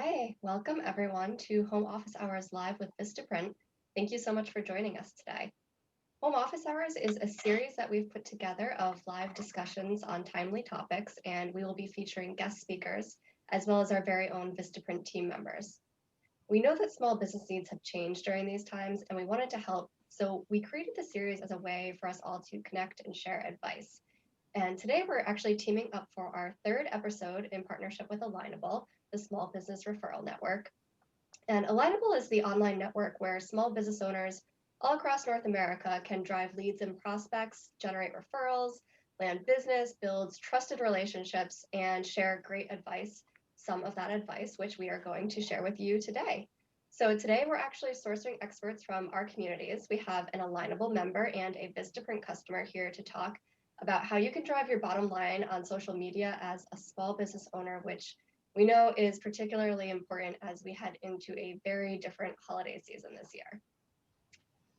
Hi, welcome everyone to Home Office Hours Live with Vistaprint. Thank you so much for joining us today. Home Office Hours is a series that we've put together of live discussions on timely topics, and we will be featuring guest speakers, as well as our very own Vistaprint team members. We know that small business needs have changed during these times, and we wanted to help, so we created the series as a way for us all to connect and share advice. And today we're actually teaming up for our third episode in partnership with Alignable, the Small Business Referral Network. And Alignable is the online network where small business owners all across North America can drive leads and prospects, generate referrals, land business, build trusted relationships, and share great advice, some of that advice, which we are going to share with you today. So today we're actually sourcing experts from our communities. We have an Alignable member and a Vistaprint customer here to talk about how you can drive your bottom line on social media as a small business owner, which we know is particularly important as we head into a very different holiday season this year.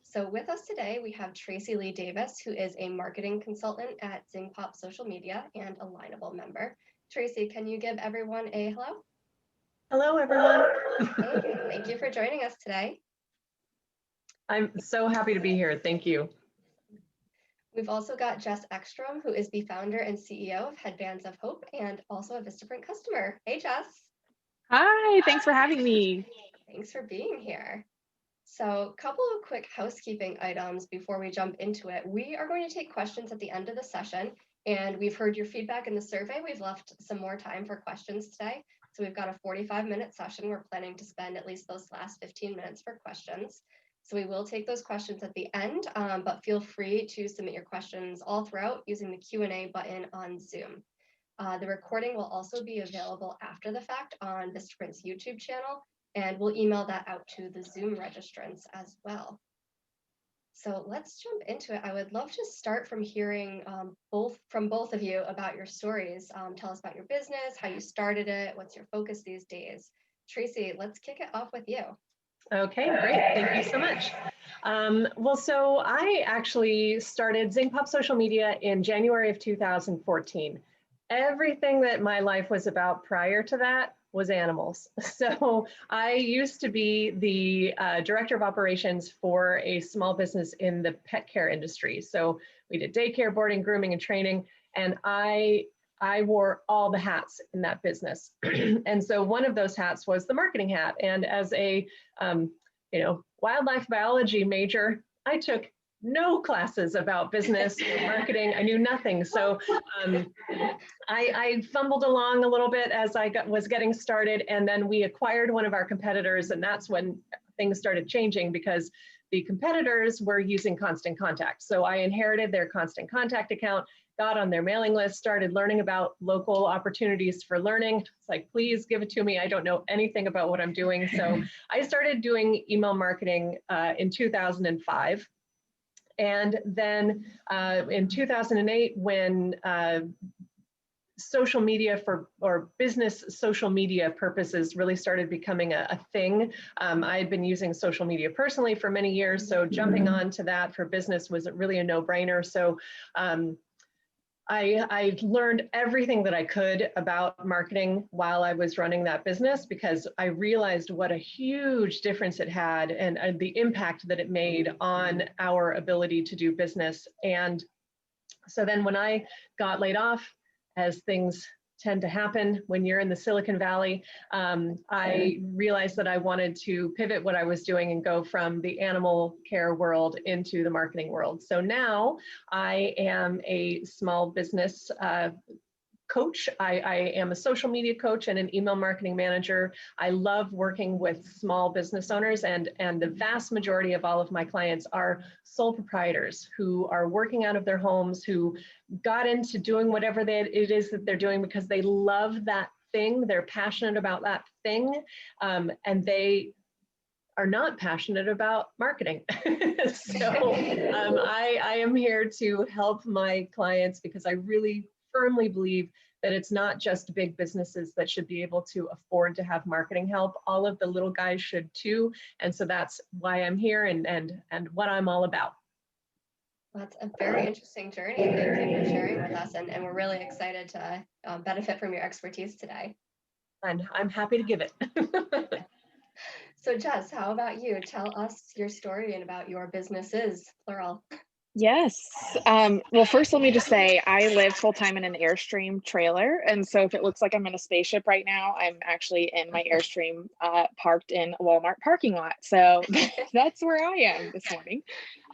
So with us today, we have Tracy Lee Davis, who is a marketing consultant at Zingpop Social Media and Alignable member. Tracy, can you give everyone a hello? Hello, everyone. Thank you for joining us today. I'm so happy to be here. Thank you. We've also got Jess Ekstrom, who is the founder and CEO of Headbands of Hope and also a Vistaprint customer. Hey, Jess. Hi, thanks for having me. Thanks for being here. So a couple of quick housekeeping items before we jump into it. We are going to take questions at the end of the session, and we've heard your feedback in the survey. We've left some more time for questions today. So we've got a 45-minute session. We're planning to spend at least those last 15 minutes for questions. So we will take those questions at the end, but feel free to submit your questions all throughout using the Q&A button on Zoom. The recording will also be available after the fact on Vistaprint's YouTube channel, and we'll email that out to the Zoom registrants as well. So let's jump into it. I would love to start from hearing from both of you about your stories. Tell us about your business, how you started it, what's your focus these days. Tracy, let's kick it off with you. Okay, great. Thank you so much. So I actually started Zingpop Social Media in January of 2014. Everything that my life was about prior to that was animals. So I used to be the director of operations for a small business in the pet care industry. So we did daycare, boarding, grooming, and training. And I wore all the hats in that business. And so one of those hats was the marketing hat. And as a wildlife biology major, I took no classes about business or marketing. I knew nothing. So I fumbled along a little bit as I was getting started. And then we acquired one of our competitors. And that's when things started changing because the competitors were using Constant Contact. So I inherited their Constant Contact account, got on their mailing list, started learning about local opportunities for learning. It's like, please give it to me. I don't know anything about what I'm doing. So I started doing email marketing in 2005. And then in 2008, when social media or business social media purposes really started becoming a thing. I had been using social media personally for many years, so jumping onto that for business was really a no-brainer. So I learned everything that I could about marketing while I was running that business because I realized what a huge difference it had and the impact that it made on our ability to do business. And so then when I got laid off, as things tend to happen when you're in the Silicon Valley, I realized that I wanted to pivot what I was doing and go from the animal care world into the marketing world. So now I am a small business coach. I am a social media coach and an email marketing manager. I love working with small business owners, and the vast majority of all of my clients are sole proprietors who are working out of their homes, who got into doing whatever it is that they're doing because they love that thing, they're passionate about that thing, and they are not passionate about marketing. So I am here to help my clients because I really firmly believe that it's not just big businesses that should be able to afford to have marketing help. All of the little guys should too. And so that's why I'm here and what I'm all about. That's a very interesting journey. Thank you for sharing with us. And we're really excited to benefit from your expertise today. And I'm happy to give it. So Jess, how about you? Tell us your story and about your businesses, plural. Yes. Well, first, let me just say I live full time in an Airstream trailer. And so if it looks like I'm in a spaceship right now, I'm actually in my Airstream parked in a Walmart parking lot. So that's where I am this morning.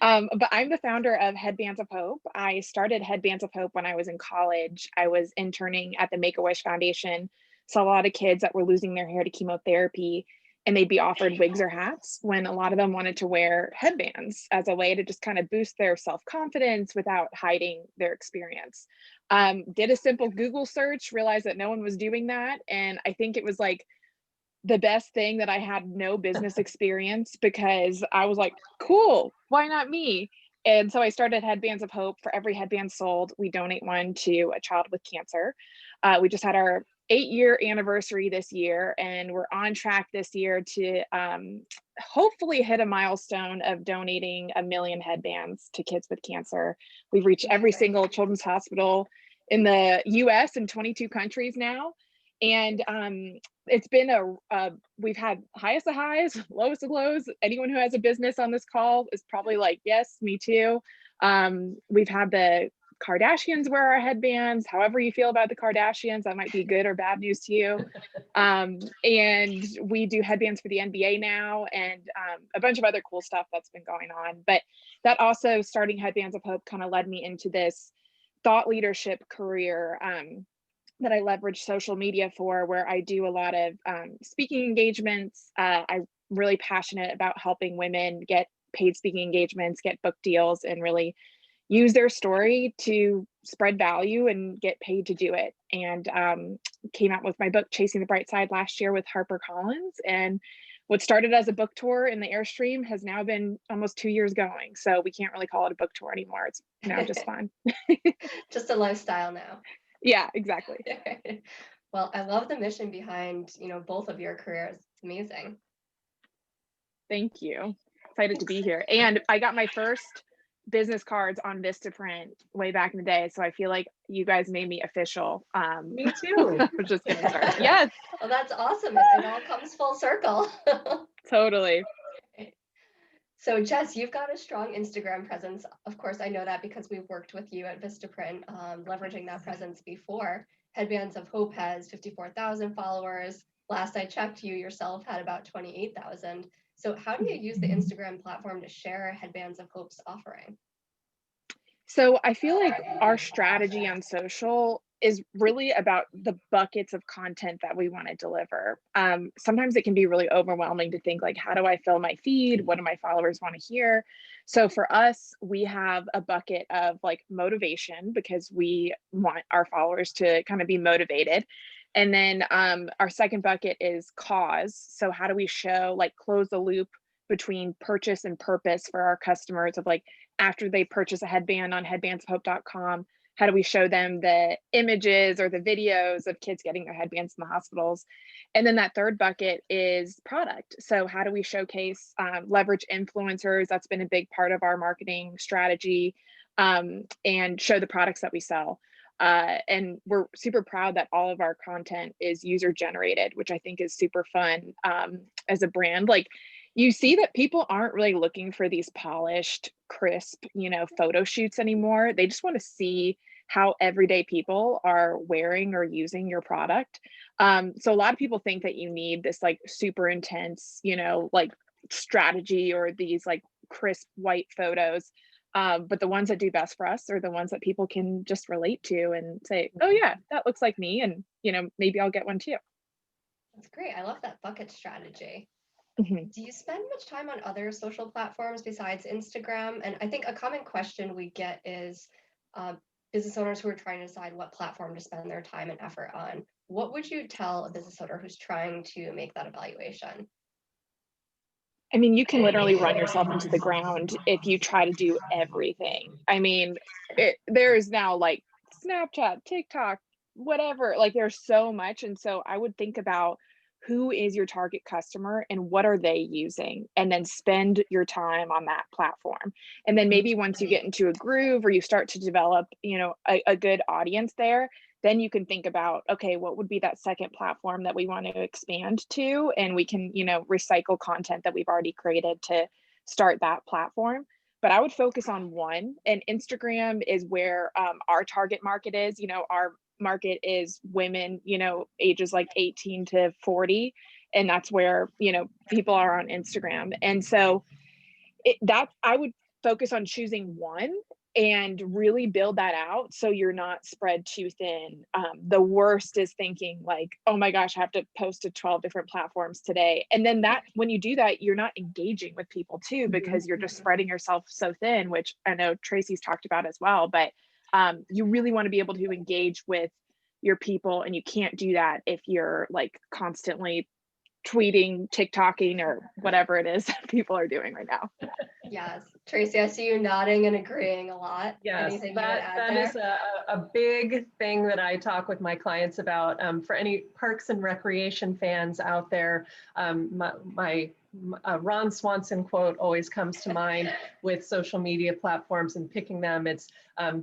But I'm the founder of Headbands of Hope. I started Headbands of Hope when I was in college. I was interning at the Make-A-Wish Foundation, saw a lot of kids that were losing their hair to chemotherapy, and they'd be offered wigs or hats when a lot of them wanted to wear headbands as a way to just kind of boost their self-confidence without hiding their experience. Did a simple Google search, realized that no one was doing that. And I think it was like the best thing that I had no business experience, because I was like, cool, why not me? And so I started Headbands of Hope. For every headband sold, we donate one to a child with cancer. We just had our 8-year anniversary this year, and we're on track this year to hopefully hit a milestone of donating 1 million headbands to kids with cancer. We've reached every single children's hospital in the US and 22 countries now. And it's been we've had highest of highs, lowest of lows. Anyone who has a business on this call is probably like, yes, me too. We've had the Kardashians wear our headbands. However you feel about the Kardashians, that might be good or bad news to you. And we do headbands for the NBA now, and a bunch of other cool stuff that's been going on. But that also, starting Headbands of Hope, kind of led me into this thought leadership career that I leverage social media for, where I do a lot of speaking engagements. I'm really passionate about helping women get paid speaking engagements, get book deals, and really use their story to spread value and get paid to do it. And came out with my book, Chasing the Bright Side, last year with HarperCollins. And what started as a book tour in the Airstream has now been almost 2 years going. So we can't really call it a book tour anymore. It's now just fun. Just a lifestyle now. Yeah, exactly. Well, I love the mission behind, both of your careers. It's amazing. Thank you. Excited to be here. And I got my first business cards on Vistaprint way back in the day. So I feel like you guys made me official. Me too. We're just getting started. Yes. Well, that's awesome. It all comes full circle. Totally. So Jess, you've got a strong Instagram presence. Of course, I know that because we've worked with you at Vistaprint, leveraging that presence before. Headbands of Hope has 54,000 followers. Last I checked, you yourself had about 28,000. So how do you use the Instagram platform to share Headbands of Hope's offering? So I feel like our strategy on social is really about the buckets of content that we want to deliver. Sometimes it can be really overwhelming to think like, how do I fill my feed? What do my followers want to hear? So for us, we have a bucket of like motivation, because we want our followers to kind of be motivated. And then our second bucket is cause. So how do we show, like, close the loop between purchase and purpose for our customers, of like, after they purchase a headband on headbandsofhope.com, how do we show them the images or the videos of kids getting their headbands in the hospitals? And then that third bucket is product. So how do we showcase, leverage influencers? That's been a big part of our marketing strategy, and show the products that we sell. And we're super proud that all of our content is user generated, which I think is super fun as a brand. Like, you see that people aren't really looking for these polished, crisp, photo shoots anymore. They just want to see how everyday people are wearing or using your product. So a lot of people think that you need this like super intense, like strategy or these like crisp white photos. But the ones that do best for us are the ones that people can just relate to and say, oh yeah, that looks like me. And, maybe I'll get one too. That's great. I love that bucket strategy. Mhm. Do you spend much time on other social platforms besides Instagram? And I think a common question we get is business owners who are trying to decide what platform to spend their time and effort on. What would you tell a business owner who's trying to make that evaluation? I mean, you can literally run yourself into the ground if you try to do everything. I mean, there is now like Snapchat, TikTok, whatever, like there's so much. And so I would think about who is your target customer and what are they using, and then spend your time on that platform. And then maybe once you get into a groove or you start to develop, a good audience there, then you can think about, okay, what would be that second platform that we want to expand to? And we can, recycle content that we've already created to start that platform. But I would focus on one, and Instagram is where our target market is. Our market is women, ages like 18 to 40. And that's where, people are on Instagram. And so I would focus on choosing one and really build that out so you're not spread too thin. The worst is thinking like, oh my gosh, I have to post to 12 different platforms today. And then when you do that, you're not engaging with people too, because you're just spreading yourself so thin, which I know Tracey's talked about as well. But you really want to be able to engage with your people, and you can't do that if you're like constantly tweeting, TikToking, or whatever it is that people are doing right now. Yes. Tracey, I see you nodding and agreeing a lot. Yes, Anything you would add that there? is a big thing that I talk with my clients about. For any parks and recreation fans out there, my Ron Swanson quote always comes to mind with social media platforms and picking them. It's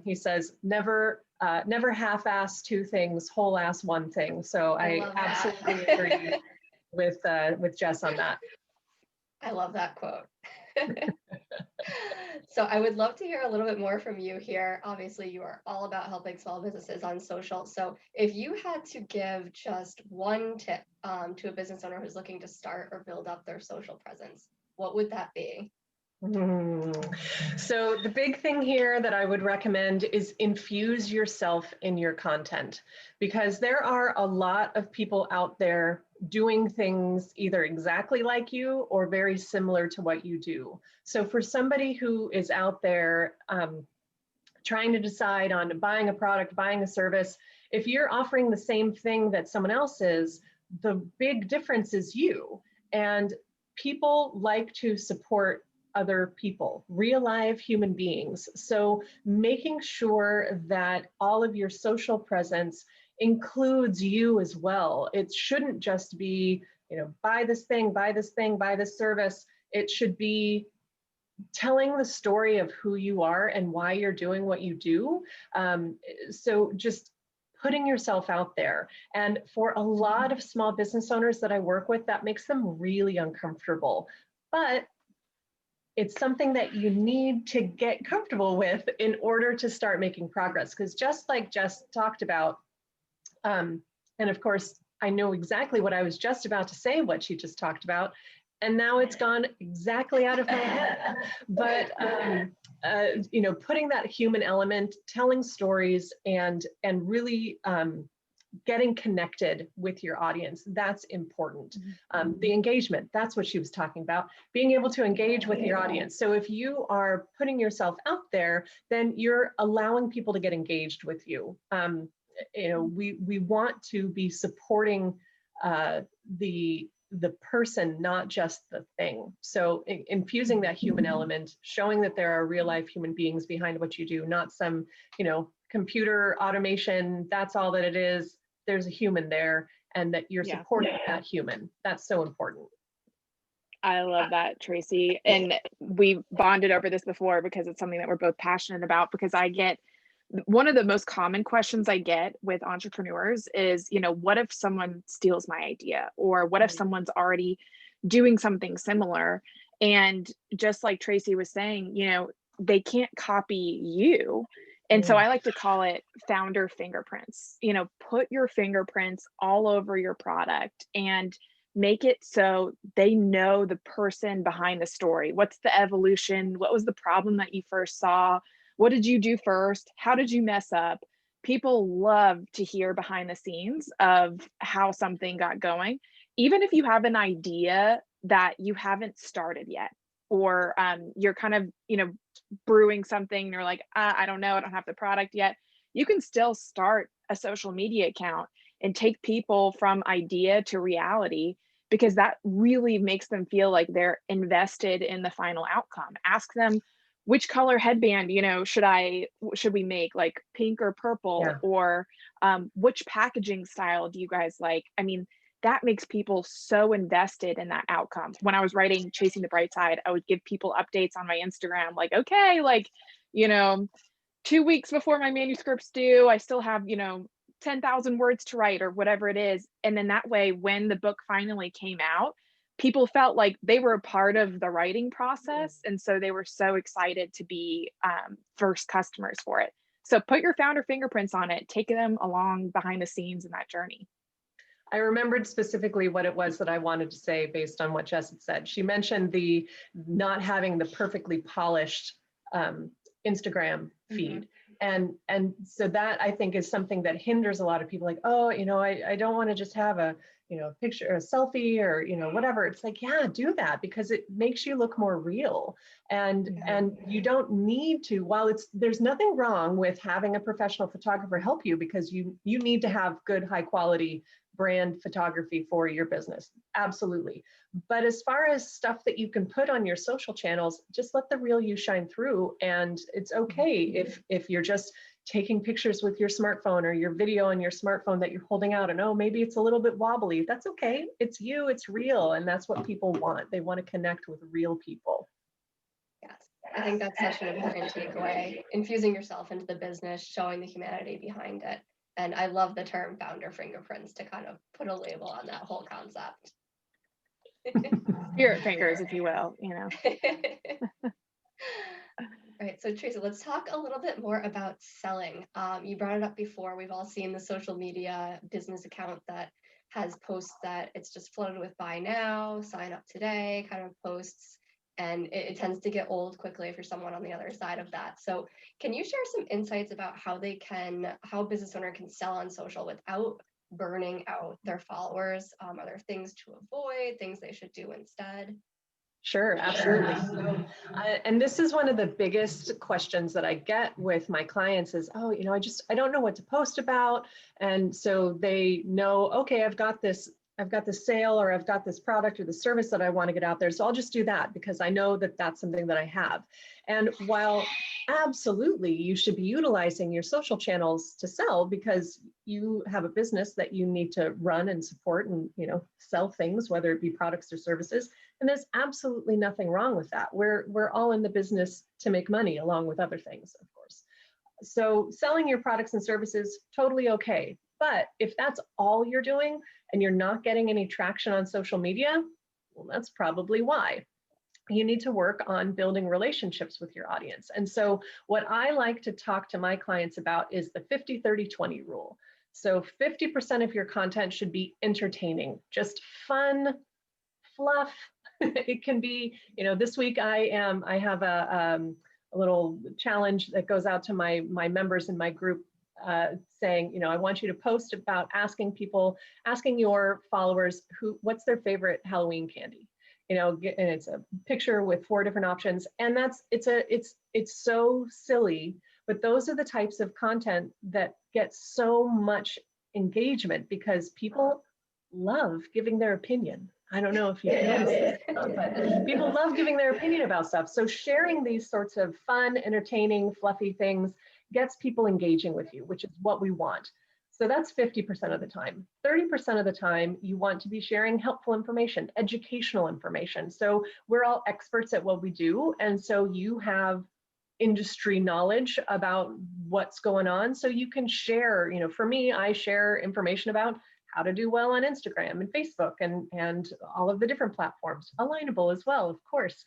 he says, never half-ass two things, whole-ass one thing. So I absolutely agree with Jess on that. I love that quote. So I would love to hear a little bit more from you here. Obviously, you are all about helping small businesses on social. So if you had to give just one tip to a business owner who's looking to start or build up their social presence, what would that be? So the big thing here that I would recommend is infuse yourself in your content, because there are a lot of people out there doing things either exactly like you or very similar to what you do. So for somebody who is out there trying to decide on buying a product, buying a service, if you're offering the same thing that someone else is, the big difference is you. And people like to support other people, real live human beings. So making sure that all of your social presence includes you as well. It shouldn't just be, buy this thing, buy this thing, buy this service. It should be telling the story of who you are and why you're doing what you do. So just putting yourself out there. And for a lot of small business owners that I work with, that makes them really uncomfortable. But it's something that you need to get comfortable with in order to start making progress. Because just like Jess talked about, and of course, I know exactly what I was just about to say, what she just talked about, and now it's gone exactly out of my head. But putting that human element, telling stories, and really getting connected with your audience, that's important. The engagement, that's what she was talking about, being able to engage with your audience. So if you are putting yourself out there, then you're allowing people to get engaged with you. We want to be supporting the person, not just the thing. So infusing that human element, showing that there are real life human beings behind what you do, not some, computer automation, that's all that it is. There's a human there, and that you're supporting that human. That's so important. I love that, Tracey. And we bonded over this before because it's something that we're both passionate about, because I get one of the most common questions I get with entrepreneurs is, what if someone steals my idea? Or what if someone's already doing something similar? And just like Tracey was saying, they can't copy you. And so I like to call it founder fingerprints. Put your fingerprints all over your product and make it so they know the person behind the story. What's the evolution? What was the problem that you first saw? What did you do first? How did you mess up? People love to hear behind the scenes of how something got going, even if you have an idea that you haven't started yet, or you're kind of, brewing something and you're like, I don't know, I don't have the product yet. You can still start a social media account and take people from idea to reality, because that really makes them feel like they're invested in the final outcome. Ask them, which color headband, should we make, like pink or purple, or which packaging style do you guys like? I mean, that makes people so invested in that outcome. When I was writing Chasing the Bright Side, I would give people updates on my Instagram, like, okay, 2 weeks before my manuscript's due, I still have, 10,000 words to write or whatever it is. And then that way, when the book finally came out, people felt like they were a part of the writing process. And so they were so excited to be first customers for it. So put your founder fingerprints on it, take them along behind the scenes in that journey. I remembered specifically what it was that I wanted to say based on what Jess had said. She mentioned the not having the perfectly polished Instagram feed. And so that I think is something that hinders a lot of people, like, oh, I don't want to just have a, picture, a selfie or, whatever. It's like, yeah, do that because it makes you look more real. And you don't need to, while there's nothing wrong with having a professional photographer help you, because you need to have good, high quality brand photography for your business. Absolutely. But as far as stuff that you can put on your social channels, just let the real you shine through. And it's okay if you're just taking pictures with your smartphone or your video on your smartphone that you're holding out and, oh, maybe it's a little bit wobbly. That's okay. It's you, it's real. And that's what people want. They want to connect with real people. Yes, I think that's such an important takeaway. Infusing yourself into the business, showing the humanity behind it. And I love the term founder fingerprints to kind of put a label on that whole concept. Spirit fingers, if you will, All right, so Tracey, let's talk a little bit more about selling. You brought it up before. We've all seen the social media business account that has posts that it's just flooded with buy now, sign up today kind of posts. And it tends to get old quickly if you're someone on the other side of that. So can you share some insights about how a business owner can sell on social without burning out their followers? Are there things to avoid, things they should do instead? Sure, absolutely. So, and this is one of the biggest questions that I get with my clients is, oh, I don't know what to post about. And so they know, okay, I've got this sale, or I've got this product or the service that I want to get out there. So I'll just do that because I know that that's something that I have. And while absolutely you should be utilizing your social channels to sell, because you have a business that you need to run and support and, sell things, whether it be products or services. And there's absolutely nothing wrong with that. We're all in the business to make money along with other things, of course. So selling your products and services, totally okay. But if that's all you're doing and you're not getting any traction on social media, well, that's probably why. You need to work on building relationships with your audience. And so what I like to talk to my clients about is the 50-30-20 rule. So 50% of your content should be entertaining, just fun, fluff. It can be, this week I have a little challenge that goes out to my members in my group, saying, I want you to post about asking your followers what's their favorite Halloween candy, and it's a picture with 4 different options. And it's so silly, but those are the types of content that get so much engagement because people love giving their opinion. I don't know if you noticed this, but people love giving their opinion about stuff. So sharing these sorts of fun, entertaining, fluffy things gets people engaging with you, which is what we want. So that's 50% of the time. 30% of the time, you want to be sharing helpful information, educational information. So we're all experts at what we do. And so you have industry knowledge about what's going on. So you can share, for me, I share information about how to do well on Instagram and Facebook and all of the different platforms, Alignable as well, of course.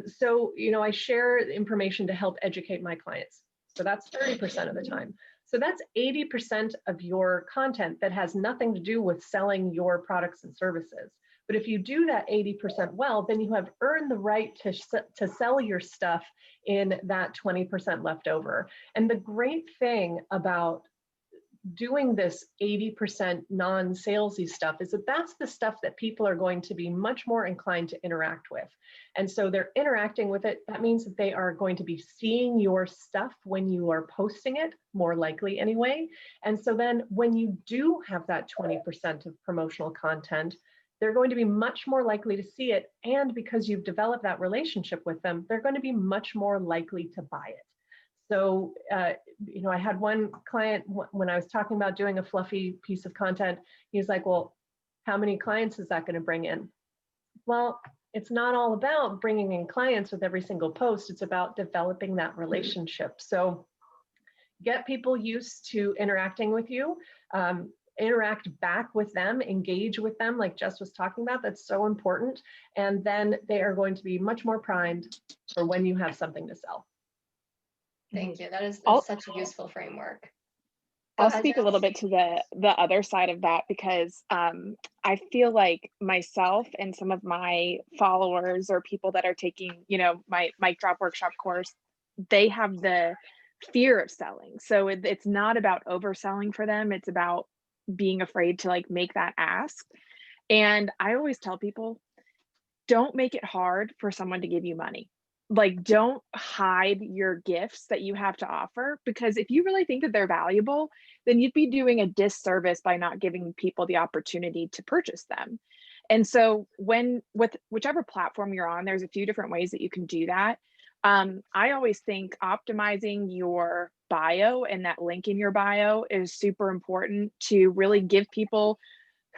So, I share information to help educate my clients. So that's 30% of the time. So that's 80% of your content that has nothing to do with selling your products and services. But if you do that 80% well, then you have earned the right to sell your stuff in that 20% left over. And the great thing about doing this 80% non-salesy stuff is that that's the stuff that people are going to be much more inclined to interact with. And so they're interacting with it. That means that they are going to be seeing your stuff when you are posting it, more likely anyway. And so then when you do have that 20% of promotional content, they're going to be much more likely to see it. And because you've developed that relationship with them, they're going to be much more likely to buy it. So, I had one client when I was talking about doing a fluffy piece of content, he was like, well, how many clients is that going to bring in? Well, it's not all about bringing in clients with every single post. It's about developing that relationship. So get people used to interacting with you. interact back with them, engage with them, like Jess was talking about. That's so important. And then they are going to be much more primed for when you have something to sell. Thank you. That is I'll- such a useful framework. I'll speak a little bit to the other side of that, because I feel like myself and some of my followers or people that are taking, my mic drop workshop course, they have the fear of selling. So it's not about overselling for them. It's about being afraid to like make that ask. And I always tell people, don't make it hard for someone to give you money. Like, don't hide your gifts that you have to offer, because if you really think that they're valuable, then you'd be doing a disservice by not giving people the opportunity to purchase them. And so with whichever platform you're on, there's a few different ways that you can do that. I always think optimizing your bio and that link in your bio is super important to really give people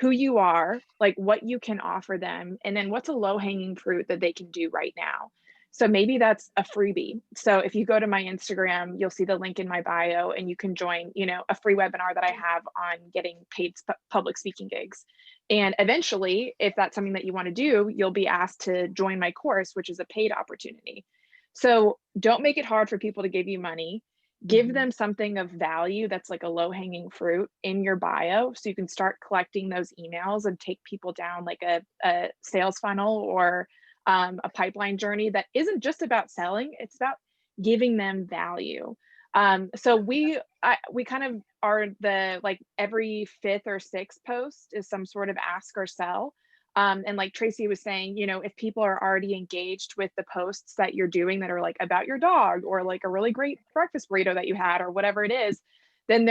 who you are, like what you can offer them, and then what's a low-hanging fruit that they can do right now. So maybe that's a freebie. So if you go to my Instagram, you'll see the link in my bio, and you can join, a free webinar that I have on getting paid public speaking gigs. And eventually, if that's something that you want to do, you'll be asked to join my course, which is a paid opportunity. So don't make it hard for people to give you money. Give them something of value that's like a low-hanging fruit in your bio, so you can start collecting those emails and take people down like a sales funnel or a pipeline journey that isn't just about selling, it's about giving them value. So we kind of are the, like, every 5th or 6th post is some sort of ask or sell. And like Tracy was saying, if people are already engaged with the posts that you're doing that are like about your dog, or like a really great breakfast burrito that you had, or whatever it is, then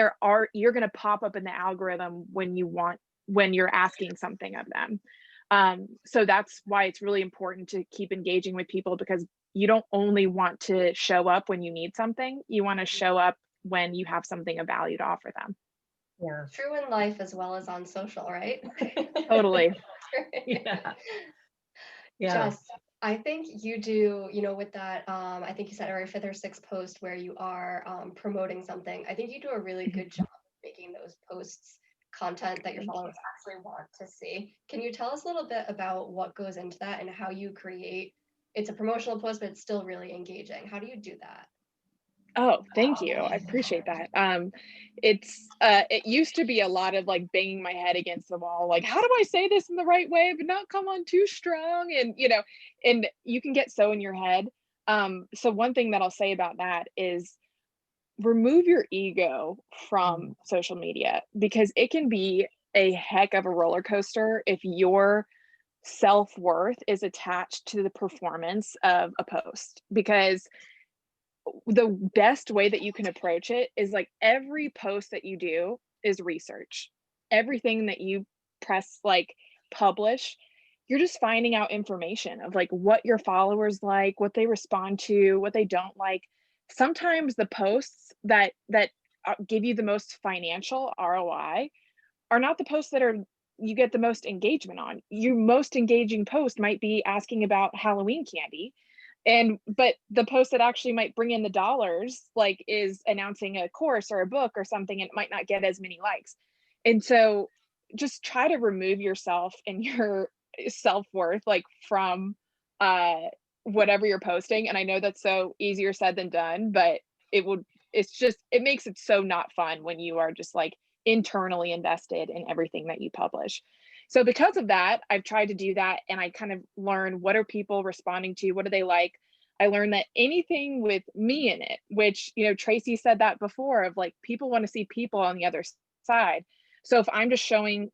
you're going to pop up in the algorithm when you're asking something of them. So that's why it's really important to keep engaging with people, because you don't only want to show up when you need something, you want to show up when you have something of value to offer them. Yeah. True in life as well as on social, right? Totally. Yeah. Jess, I think you do, with that, I think you said every 5th or 6th post where you are promoting something. I think you do a really good job making those posts content that your followers actually want to see. Can you tell us a little bit about what goes into that and how you create? It's a promotional post, but it's still really engaging. How do you do that? Oh, thank you. I appreciate that. It used to be a lot of like banging my head against the wall, like, how do I say this in the right way, but not come on too strong? And, and you can get so in your head. So one thing that I'll say about that is remove your ego from social media, because it can be a heck of a roller coaster if your self-worth is attached to the performance of a post. Because the best way that you can approach it is, like, every post that you do is research. Everything that you press like publish, you're just finding out information of like what your followers like, what they respond to, what they don't like. Sometimes the posts that give you the most financial ROI are not the posts that you get the most engagement on. Your most engaging post might be asking about Halloween candy, but the post that actually might bring in the dollars, like, is announcing a course or a book or something, and it might not get as many likes. And so just try to remove yourself and your self-worth, like, from whatever you're posting. And I know that's so easier said than done, but it makes it so not fun when you are just like internally invested in everything that you publish. So because of that, I've tried to do that, and I kind of learn, what are people responding to? What do they like? I learned that anything with me in it, which, Tracy said that before, of like, people want to see people on the other side. So if I'm just showing,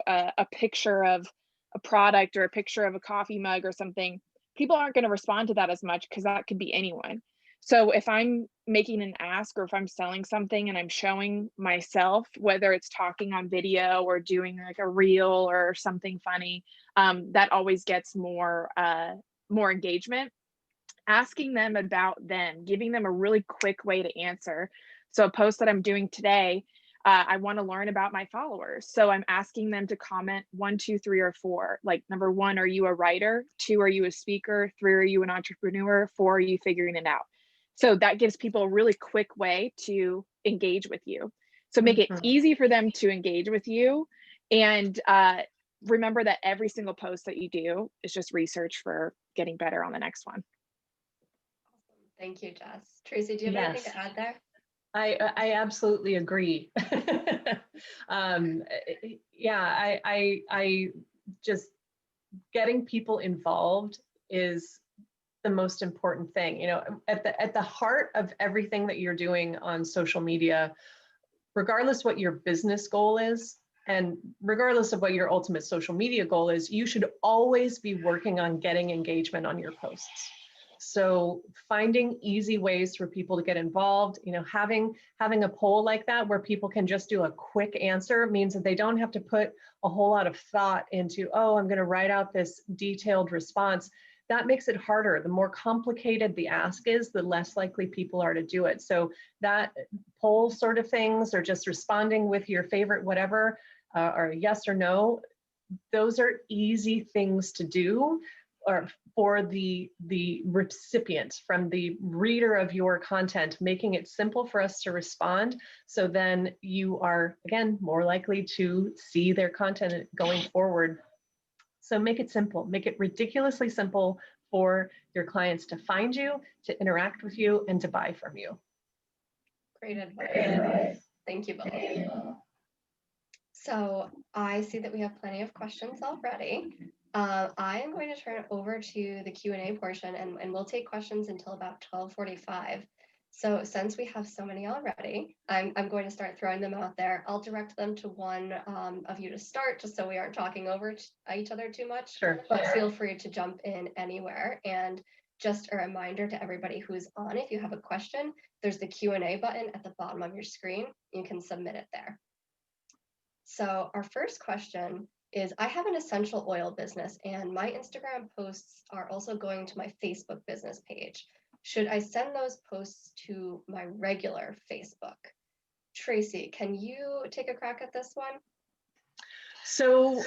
a picture of a product or a picture of a coffee mug or something, people aren't going to respond to that as much, because that could be anyone. So if I'm making an ask, or if I'm selling something and I'm showing myself, whether it's talking on video or doing like a reel or something funny, that always gets more engagement. Asking them about them, giving them a really quick way to answer. So a post that I'm doing today, I want to learn about my followers. So I'm asking them to comment 1, 2, 3, or 4. Like, number 1, are you a writer? 2, are you a speaker? 3, are you an entrepreneur? 4, are you figuring it out? So that gives people a really quick way to engage with you. So make it Mhm. easy for them to engage with you. And remember that every single post that you do is just research for getting better on the next one. Thank you, Jess. Tracy, do you have anything Yes. to add there? I absolutely agree. Yeah, I just getting people involved is the most important thing. You know, at the heart of everything that you're doing on social media, regardless what your business goal is, and regardless of what your ultimate social media goal is, you should always be working on getting engagement on your posts. So finding easy ways for people to get involved, you know, having a poll like that where people can just do a quick answer means that they don't have to put a whole lot of thought into, oh, I'm going to write out this detailed response. That makes it harder. The more complicated the ask is, the less likely people are to do it. So that poll sort of things, or just responding with your favorite whatever, or yes or no, those are easy things to do, or for the recipient, from the reader of your content, making it simple for us to respond. So then you are, again, more likely to see their content going forward. So make it simple, make it ridiculously simple for your clients to find you, to interact with you, and to buy from you. Great advice. Thank you both. So I see that we have plenty of questions already. I am going to turn it over to the Q&A portion, and we'll take questions until about 12:45. So since we have so many already, I'm going to start throwing them out there. I'll direct them to one of you to start, just so we aren't talking over each other too much. Sure. But feel free to jump in anywhere. And just a reminder to everybody who's on, if you have a question, there's the Q&A button at the bottom of your screen. You can submit it there. So our first question is, I have an essential oil business and my Instagram posts are also going to my Facebook business page. Should I send those posts to my regular Facebook? Tracy, can you take a crack at this one? So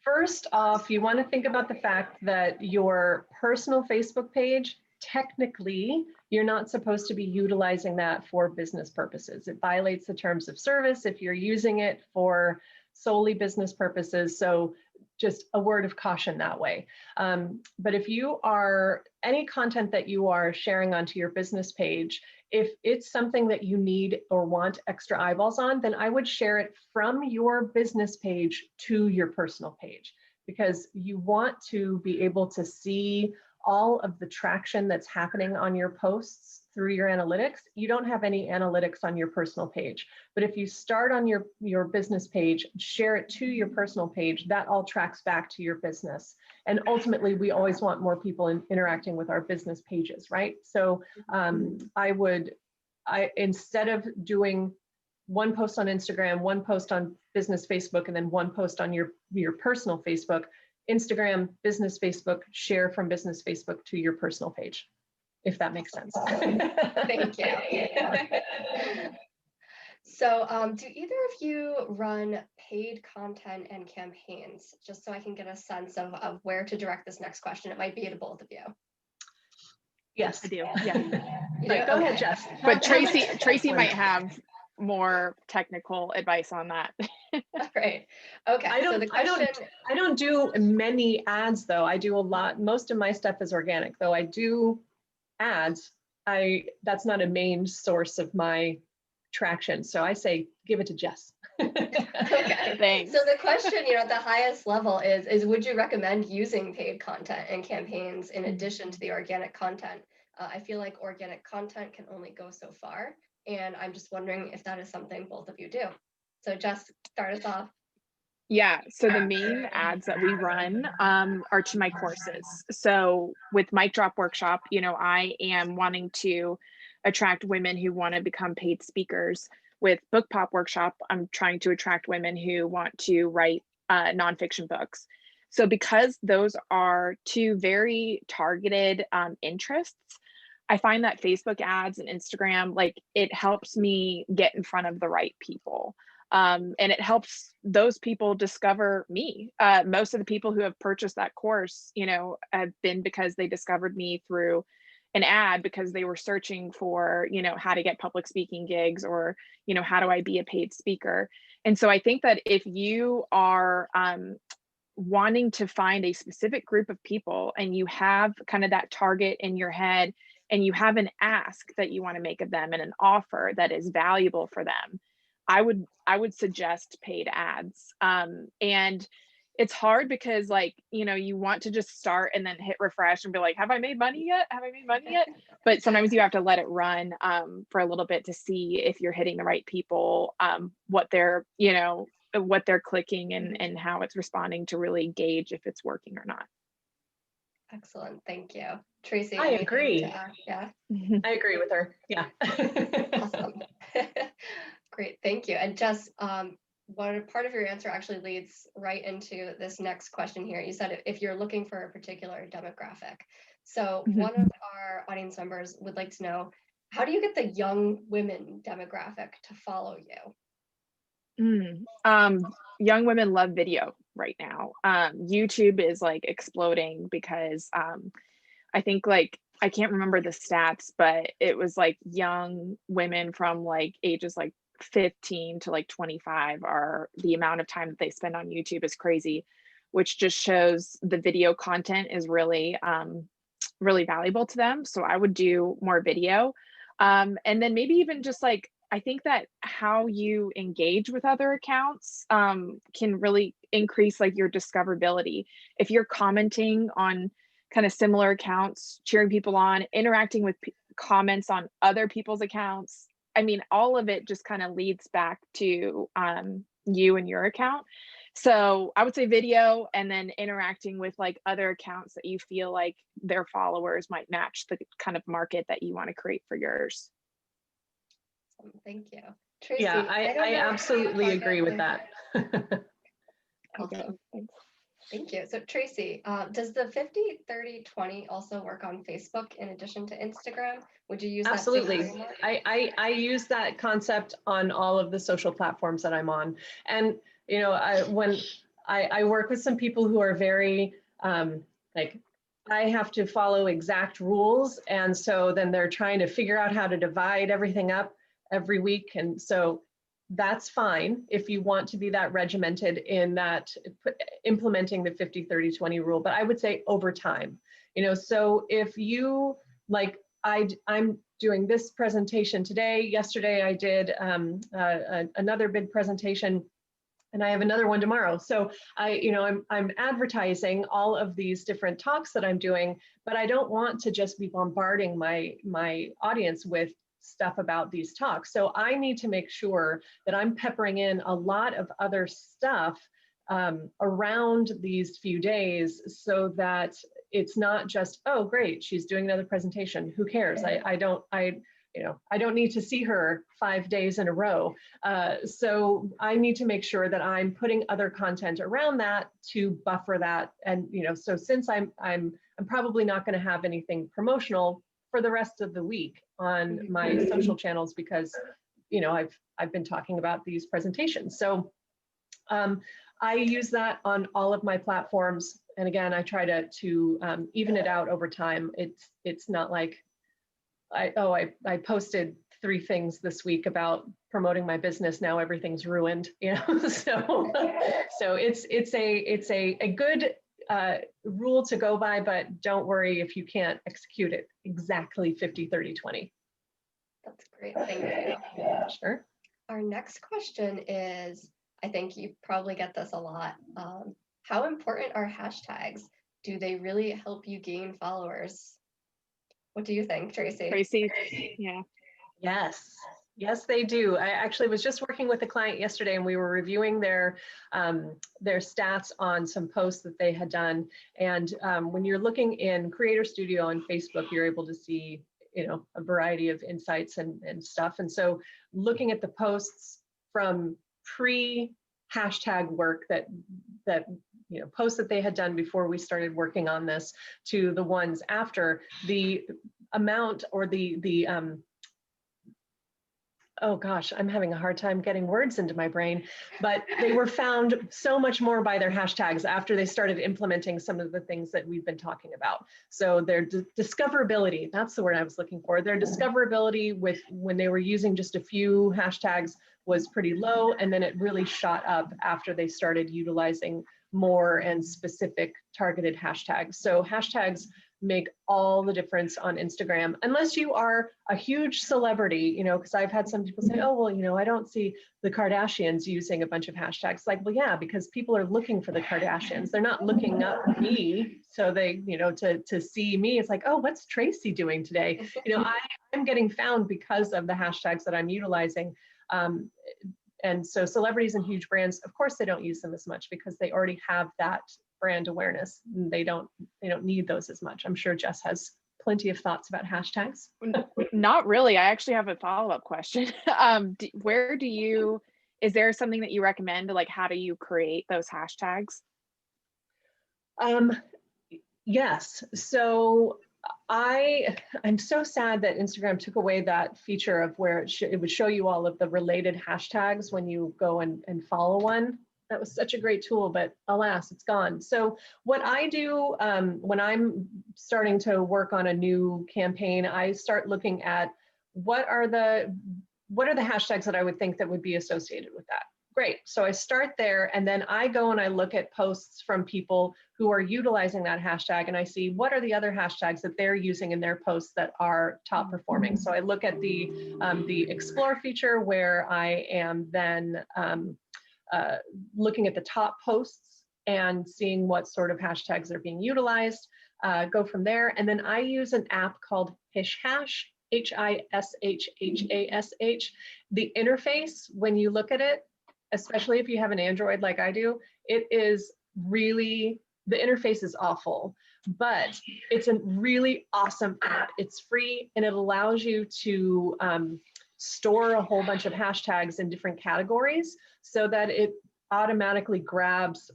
first off, you want to think about the fact that your personal Facebook page, technically, you're not supposed to be utilizing that for business purposes. It violates the terms of service if you're using it for solely business purposes. So just a word of caution that way. But if you are, any content that you are sharing onto your business page, if it's something that you need or want extra eyeballs on, then I would share it from your business page to your personal page, because you want to be able to see all of the traction that's happening on your posts through your analytics. You don't have any analytics on your personal page, but if you start on your business page, share it to your personal page, that all tracks back to your business. And ultimately, we always want more people interacting with our business pages, right? So instead of doing one post on Instagram, one post on business Facebook, and then one post on your personal Facebook, Instagram, business Facebook, share from business Facebook to your personal page, if that makes sense. Thank you. So do either of you run paid content and campaigns? Just so I can get a sense of where to direct this next question. It might be to both of you. Yes, I do. Yeah. Right, go ahead, Jess. But Tracy might have more technical advice on that. Right. Okay. I don't do many ads though. I do a lot. Most of my stuff is organic, though I do ads. That's not a main source of my traction. So I say, give it to Jess. Okay. Thanks. So the question, at the highest level is would you recommend using paid content and campaigns in addition to the organic content? I feel like organic content can only go so far. And I'm just wondering if that is something both of you do. So Jess, start us off. Yeah, so the main ads that we run are to my courses. So with Mic Drop Workshop, I am wanting to attract women who want to become paid speakers. With Book Pop Workshop, I'm trying to attract women who want to write nonfiction books. So because those are two very targeted interests, I find that Facebook ads and Instagram, it helps me get in front of the right people. And it helps those people discover me. Most of the people who have purchased that course, have been because they discovered me through an ad because they were searching for, you know, how to get public speaking gigs, or, you know, how do I be a paid speaker? And so I think that if you are wanting to find a specific group of people, and you have kind of that target in your head, and you have an ask that you want to make of them and an offer that is valuable for them, I would suggest paid ads. And it's hard because, like, you know, you want to just start and then hit refresh and be like, have I made money yet? Have I made money yet? But sometimes you have to let it run for a little bit to see if you're hitting the right people, what they're, you know, what they're clicking, and how it's responding, to really gauge if it's working or not. Excellent, thank you. Tracey, I anything agree. to add? Yeah. I agree with her. Yeah. Awesome. Great, thank you. And Jess, one part of your answer actually leads right into this next question here. You said if you're looking for a particular demographic. So one of our audience members would like to know, how do you get the young women demographic to follow you? Young women love video right now. YouTube is like exploding because I think, like, I can't remember the stats, but it was like young women from like ages like 15 to like 25 are the amount of time that they spend on YouTube is crazy, which just shows the video content is really really valuable to them. So I would do more video. And then maybe even just like, I think that how you engage with other accounts can really increase like your discoverability. If you're commenting on kind of similar accounts, cheering people on, interacting with comments on other people's accounts, I mean, all of it just kind of leads back to you and your account. So I would say video, and then interacting with like other accounts that you feel like their followers might match the kind of market that you want to create for yours. Thank you. Tracey, Yeah, I absolutely agree with that. Awesome. Thanks. Thank you. So Tracey, does the 50-30-20 also work on Facebook in addition to Instagram? Would you use Absolutely. that? Absolutely. I use that concept on all of the social platforms that I'm on. And, you know, when I work with some people who are very, like, I have to follow exact rules. And so then they're trying to figure out how to divide everything up every week. And so that's fine if you want to be that regimented in that implementing the 50-30-20 rule. But I would say over time, you know, so if you like, I'm doing this presentation today. Yesterday I did another big presentation, and I have another one tomorrow. So I'm advertising all of these different talks that I'm doing, but I don't want to just be bombarding my audience with stuff about these talks. So I need to make sure that I'm peppering in a lot of other stuff around these few days, so that it's not just, oh, great, she's doing another presentation. Who cares? I don't need to see her 5 days in a row. So I need to make sure that I'm putting other content around that to buffer that. And, you know, so since I'm probably not going to have anything promotional for the rest of the week on my social channels, because, you know, I've been talking about these presentations. So I use that on all of my platforms. And again, I try to even it out over time. It's not like I posted 3 things this week about promoting my business. Now everything's ruined, you know. So it's a good rule to go by, but don't worry if you can't execute it exactly 50-30-20. That's great. Thank you. Sure. Our next question is, I think you probably get this a lot. How important are hashtags? Do they really help you gain followers? What do you think, Tracey? Tracey, yeah. Yes, they do. I actually was just working with a client yesterday, and we were reviewing their stats on some posts that they had done. And when you're looking in Creator Studio on Facebook, you're able to see, you know, a variety of insights and stuff. And so looking at the posts from pre-hashtag work that you know, posts that they had done before we started working on this, to the ones after, the amount or the oh gosh, I'm having a hard time getting words into my brain, but they were found so much more by their hashtags after they started implementing some of the things that we've been talking about. So their discoverability, that's the word I was looking for. Their discoverability with when they were using just a few hashtags was pretty low, and then it really shot up after they started utilizing more and specific targeted hashtags. So hashtags make all the difference on Instagram, unless you are a huge celebrity, because I've had some people say, oh, well, I don't see the Kardashians using a bunch of hashtags. Like, well, yeah, because people are looking for the Kardashians. They're not looking up me. So they, to see me, it's like, oh, what's Tracy doing today? I'm getting found because of the hashtags that I'm utilizing. And so celebrities and huge brands, of course, they don't use them as much because they already have that brand awareness. They don't need those as much. I'm sure Jess has plenty of thoughts about hashtags. Not really. I actually have a follow-up question. Is there something that you recommend? Like, how do you create those hashtags? Yes. So I'm so sad that Instagram took away that feature of where it would show you all of the related hashtags when you go and follow one. That was such a great tool, but alas, it's gone. So what I do when I'm starting to work on a new campaign, I start looking at what are the hashtags that I would think that would be associated with that. Great. So I start there, and then I go and I look at posts from people who are utilizing that hashtag, and I see what are the other hashtags that they're using in their posts that are top performing. So I look at the explore feature, where I am then looking at the top posts and seeing what sort of hashtags are being utilized, go from there. And then I use an app called Hishhash, Hishhash. The interface, when you look at it, especially if you have an Android like I do, it is really, the interface is awful, but it's a really awesome app. It's free, and it allows you to store a whole bunch of hashtags in different categories so that it automatically grabs,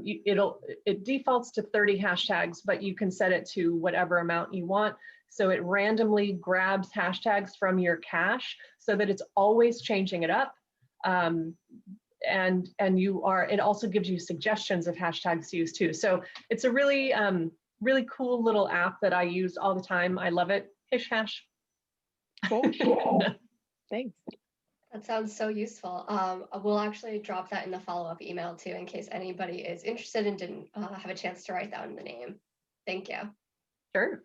it defaults to 30 hashtags, but you can set it to whatever amount you want. So it randomly grabs hashtags from your cache so that it's always changing it up. And it also gives you suggestions of hashtags to use too. So it's a really, really cool little app that I use all the time. I love it. Hishhash. Cool. Thanks. That sounds so useful. We'll actually drop that in the follow-up email too, in case anybody is interested and didn't have a chance to write down the name. Thank you. Sure.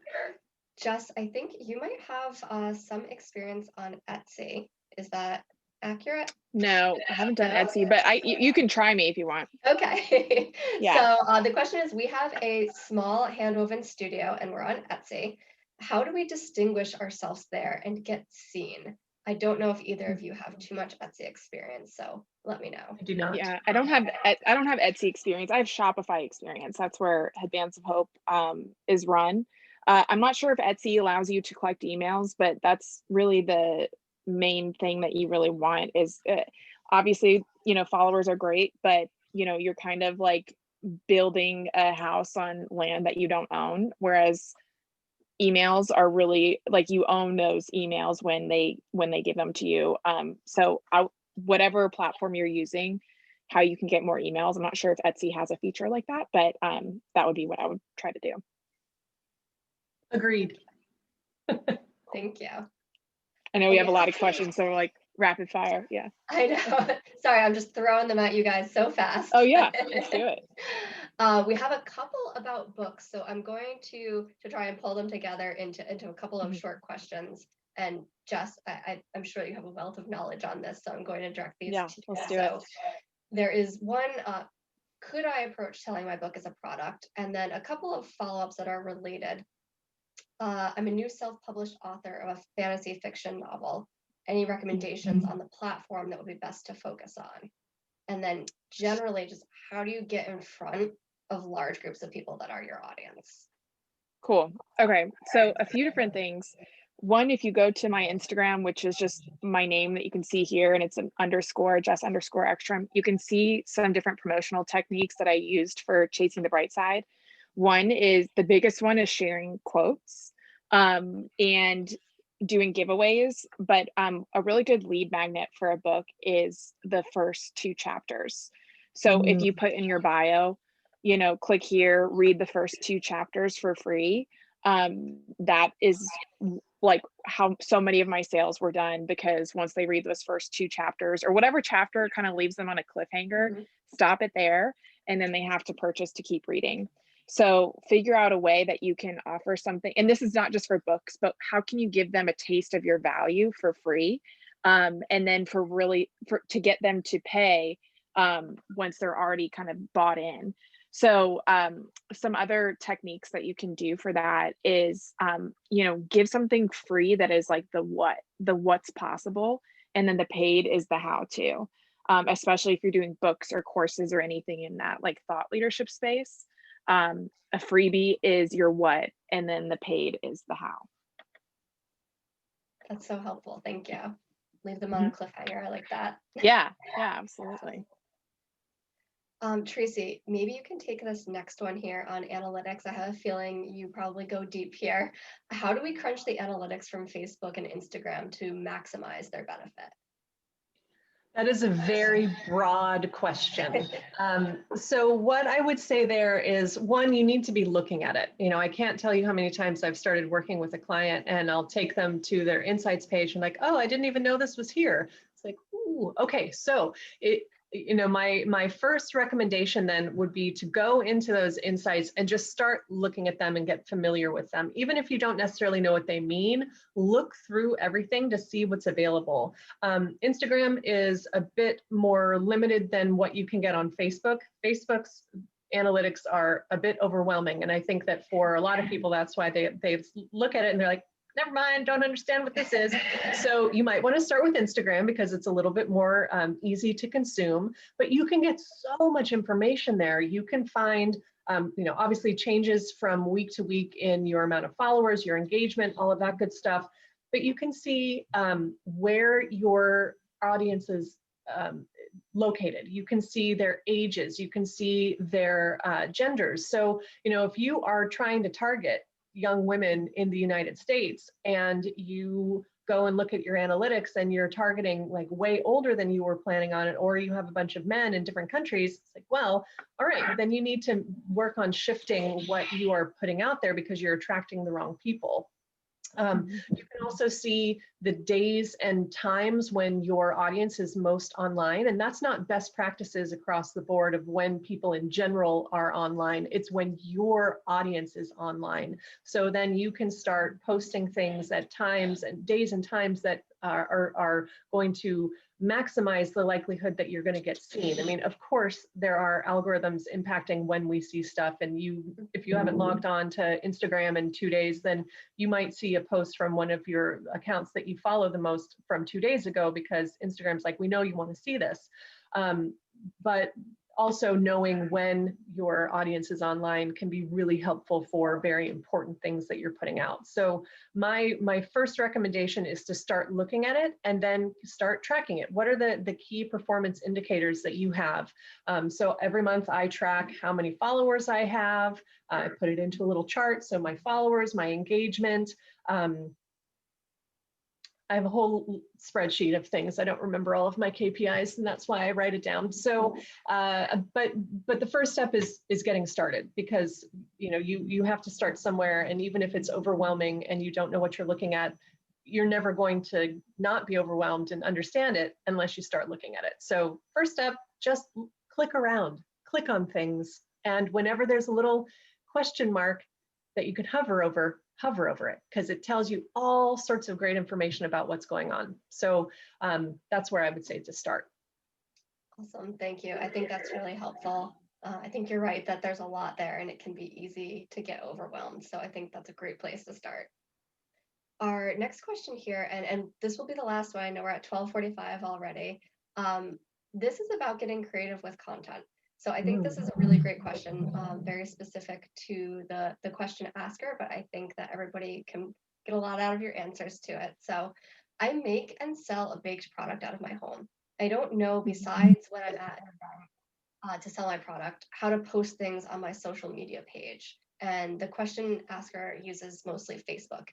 Jess, I think you might have some experience on Etsy. Is that accurate? No, I haven't done Etsy, but you can try me if you want. Okay. Yeah. So the question is, we have a small handwoven studio and we're on Etsy. How do we distinguish ourselves there and get seen? I don't know if either of you have too much Etsy experience, so let me know. I do not. Yeah, I don't have Etsy experience. I have Shopify experience. That's where Headbands of Hope is run. I'm not sure if Etsy allows you to collect emails, but that's really the main thing that you really want. Is obviously, followers are great, but you're kind of like building a house on land that you don't own, whereas emails are really like you own those emails when they give them to you. So whatever platform you're using, how you can get more emails. I'm not sure if Etsy has a feature like that, but that would be what I would try to do. Agreed. Thank you. I know we have a lot of questions, so like rapid fire. Yeah. I know. Sorry, I'm just throwing them at you guys so fast. Oh yeah, let's do it. We have a couple about books, so I'm going to try and pull them together into a couple of short questions. And Jess, I'm sure you have a wealth of knowledge on this, so I'm going to direct these to you. Let's do it. There is one, could I approach selling my book as a product? And then a couple of follow-ups that are related. I'm a new self-published author of a fantasy fiction novel. Any recommendations on the platform that would be best to focus on? And then generally, just how do you get in front of large groups of people that are your audience? Cool. Okay. So a few different things. One, if you go to my Instagram, which is just my name that you can see here, and it's an _ Jess_Ekstrom, you can see some different promotional techniques that I used for chasing the bright side. One is, the biggest one is sharing quotes. And doing giveaways, but a really good lead magnet for a book is the first 2 chapters. So if you put in your bio, you know, click here, read the first 2 chapters for free. That is like how so many of my sales were done, because once they read those first 2 chapters, or whatever chapter kind of leaves them on a cliffhanger, Mhm. stop it there, and then they have to purchase to keep reading. So figure out a way that you can offer something, and this is not just for books, but how can you give them a taste of your value for free, and then to get them to pay once they're already kind of bought in. So some other techniques that you can do for that is, you know, give something free that is like the what's possible, and then the paid is the how to. Especially if you're doing books or courses or anything in that like thought leadership space. A freebie is your what, and then the paid is the how. That's so helpful. Thank you. Leave them on a cliffhanger. I like that. Yeah, absolutely. Tracy, maybe you can take this next one here on analytics. I have a feeling you probably go deep here. How do we crunch the analytics from Facebook and Instagram to maximize their benefit? That is a very broad question. So what I would say there is, one, you need to be looking at it. You know, I can't tell you how many times I've started working with a client and I'll take them to their insights page and like, oh, I didn't even know this was here. It's like, ooh, okay. So you know, my first recommendation then would be to go into those insights and just start looking at them and get familiar with them. Even if you don't necessarily know what they mean, look through everything to see what's available. Instagram is a bit more limited than what you can get on Facebook. Facebook's analytics are a bit overwhelming. And I think that for a lot of people, that's why they look at it and they're like, never mind, don't understand what this is. So you might want to start with Instagram because it's a little bit more easy to consume, but you can get so much information there. You can find, you know, obviously changes from week to week in your amount of followers, your engagement, all of that good stuff. But you can see where your audience is located. You can see their ages, you can see their genders. So, you know, if you are trying to target young women in the United States and you go and look at your analytics and you're targeting like way older than you were planning on it, or you have a bunch of men in different countries, it's like, well, all right, then you need to work on shifting what you are putting out there because you're attracting the wrong people. You can also see the days and times when your audience is most online, and that's not best practices across the board of when people in general are online. It's when your audience is online. So then you can start posting things at times and days and times that are going to maximize the likelihood that you're going to get seen. I mean, of course, there are algorithms impacting when we see stuff. And if you haven't logged on to Instagram in 2 days, then you might see a post from one of your accounts that you follow the most from 2 days ago, because Instagram's like, we know you want to see this. But also knowing when your audience is online can be really helpful for very important things that you're putting out. So my first recommendation is to start looking at it and then start tracking it. What are the key performance indicators that you have? So every month I track how many followers I have. I put it into a little chart. So my followers, my engagement, I have a whole spreadsheet of things. I don't remember all of my KPIs, and that's why I write it down. So, but the first step is getting started, because you know you have to start somewhere, and even if it's overwhelming and you don't know what you're looking at, you're never going to not be overwhelmed and understand it unless you start looking at it. So, first step, just click around, click on things, and whenever there's a little question mark that you can hover over it, because it tells you all sorts of great information about what's going on. So that's where I would say to start. Awesome, thank you. I think that's really helpful. I think you're right that there's a lot there and it can be easy to get overwhelmed. So I think that's a great place to start. Our next question here, and this will be the last one. I know we're at 12:45 already. This is about getting creative with content. So I think this is a really great question, very specific to the question asker, but I think that everybody can get a lot out of your answers to it. So I make and sell a baked product out of my home. I don't know, besides when I'm at an event to sell my product, how to post things on my social media page. And the question asker uses mostly Facebook.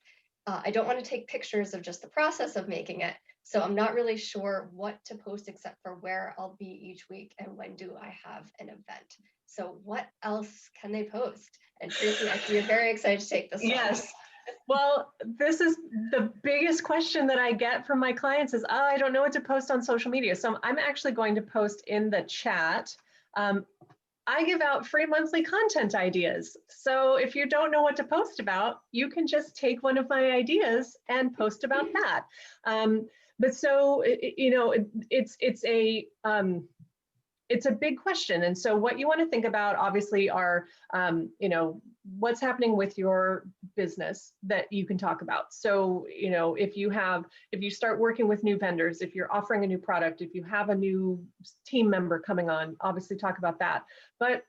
I don't want to take pictures of just the process of making it. So I'm not really sure what to post except for where I'll be each week and when do I have an event. So what else can they post? And Tracey, I see you're very excited to take this one. Yes. Well, this is the biggest question that I get from my clients is, oh, I don't know what to post on social media. So I'm actually going to post in the chat. I give out free monthly content ideas. So if you don't know what to post about, you can just take one of my ideas and post about that. But so, you know, it's a big question. And so what you want to think about obviously are, you know, what's happening with your business that you can talk about. So, you know, if you start working with new vendors, if you're offering a new product, if you have a new team member coming on, obviously talk about that. But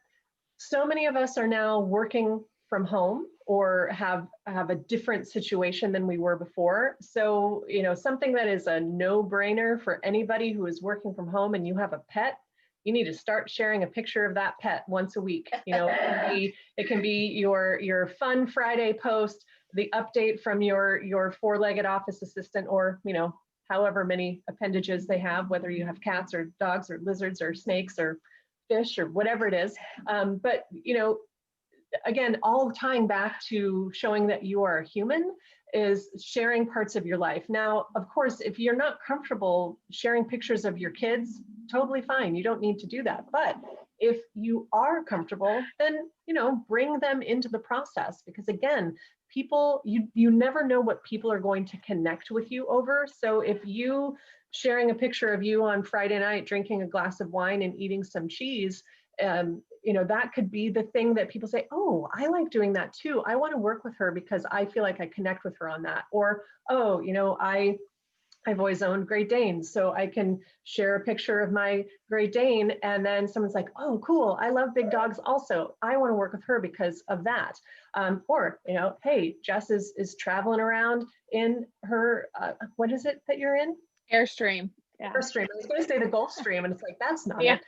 so many of us are now working from home or have a different situation than we were before. So, you know, something that is a no-brainer for anybody who is working from home and you have a pet, you need to start sharing a picture of that pet once a week. You know, it can be your fun Friday post, the update from your four-legged office assistant, or, you know, however many appendages they have, whether you have cats or dogs or lizards or snakes or fish or whatever it is. But, you know, again, all tying back to showing that you are a human is sharing parts of your life. Now, of course, if you're not comfortable sharing pictures of your kids, totally fine. You don't need to do that. But if you are comfortable, then, you know, bring them into the process, because again, people, you never know what people are going to connect with you over. So if you sharing a picture of you on Friday night drinking a glass of wine and eating some cheese, you know, that could be the thing that people say, oh, I like doing that too. I want to work with her because I feel like I connect with her on that. Or, oh, you know, I've always owned Great Danes, so I can share a picture of my Great Dane, and then someone's like, oh, cool, I love big dogs also. I want to work with her because of that. Or, you know, hey, Jess is traveling around in her, what is it that you're in? Airstream. Yeah. Airstream. I was going to say the Gulfstream, and it's like, that's not Yeah. it.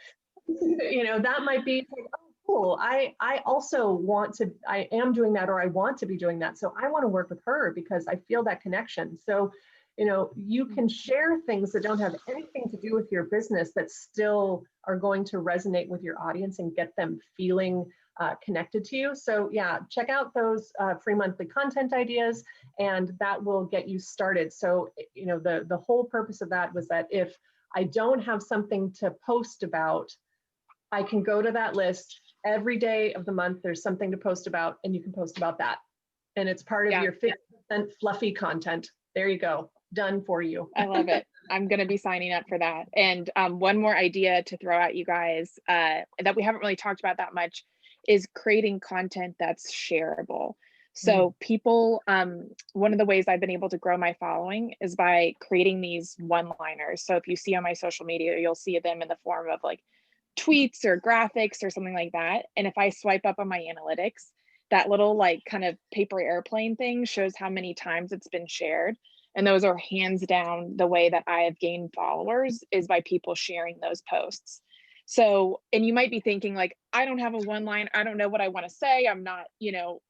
You know, that might be like, oh, cool. I also want to, I am doing that, or I want to be doing that. So I want to work with her because I feel that connection. So, you know, you can share things that don't have anything to do with your business that still are going to resonate with your audience and get them feeling connected to you. So yeah, check out those free monthly content ideas, and that will get you started. So, you know, the whole purpose of that was that if I don't have something to post about, I can go to that list every day of the month. There's something to post about, and you can post about that. And it's part of your 50% fluffy content. There you go. Done for you. I love it. I'm going to be signing up for that. And one more idea to throw at you guys that we haven't really talked about that much is creating content that's shareable. So people, one of the ways I've been able to grow my following is by creating these one-liners. So if you see on my social media, you'll see them in the form of like tweets or graphics or something like that. And if I swipe up on my analytics, that little like kind of paper airplane thing shows how many times it's been shared. And those are hands down the way that I have gained followers, is by people sharing those posts. So, and you might be thinking like, I don't have a one line, I don't know what I want to say, I'm not, you know,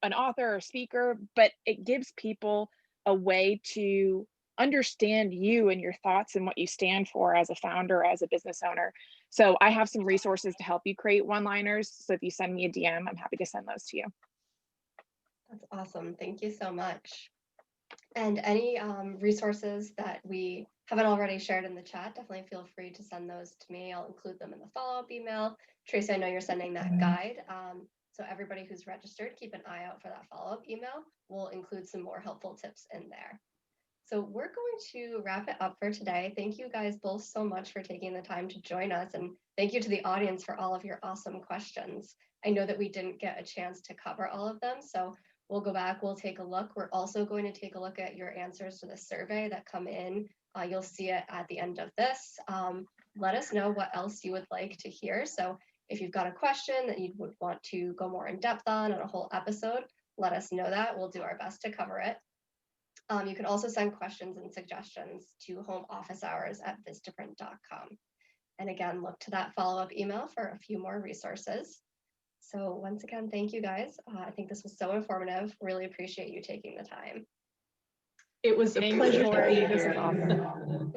an author or speaker, but it gives people a way to understand you and your thoughts and what you stand for as a founder, as a business owner. So I have some resources to help you create one-liners. So if you send me a DM, I'm happy to send those to you. That's awesome. Thank you so much. And any resources that we haven't already shared in the chat, definitely feel free to send those to me. I'll include them in the follow-up email. Tracey, I know you're sending that guide. So everybody who's registered, keep an eye out for that follow-up email. We'll include some more helpful tips in there. So we're going to wrap it up for today. Thank you guys both so much for taking the time to join us. And thank you to the audience for all of your awesome questions. I know that we didn't get a chance to cover all of them, so we'll go back, we'll take a look. We're also going to take a look at your answers to the survey that come in. You'll see it at the end of this. Let us know what else you would like to hear. So if you've got a question that you would want to go more in depth on a whole episode, let us know that. We'll do our best to cover it. You can also send questions and suggestions to homeofficehours@vistaprint.com. And again, look to that follow-up email for a few more resources. So once again, thank you guys. I think this was so informative. Really appreciate you taking the time. It was a Thanks, pleasure to Lori. be This here. is awesome.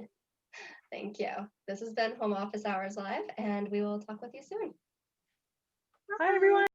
Thank you. This has been Home Office Hours Live, and we will talk with you soon. Bye, everyone.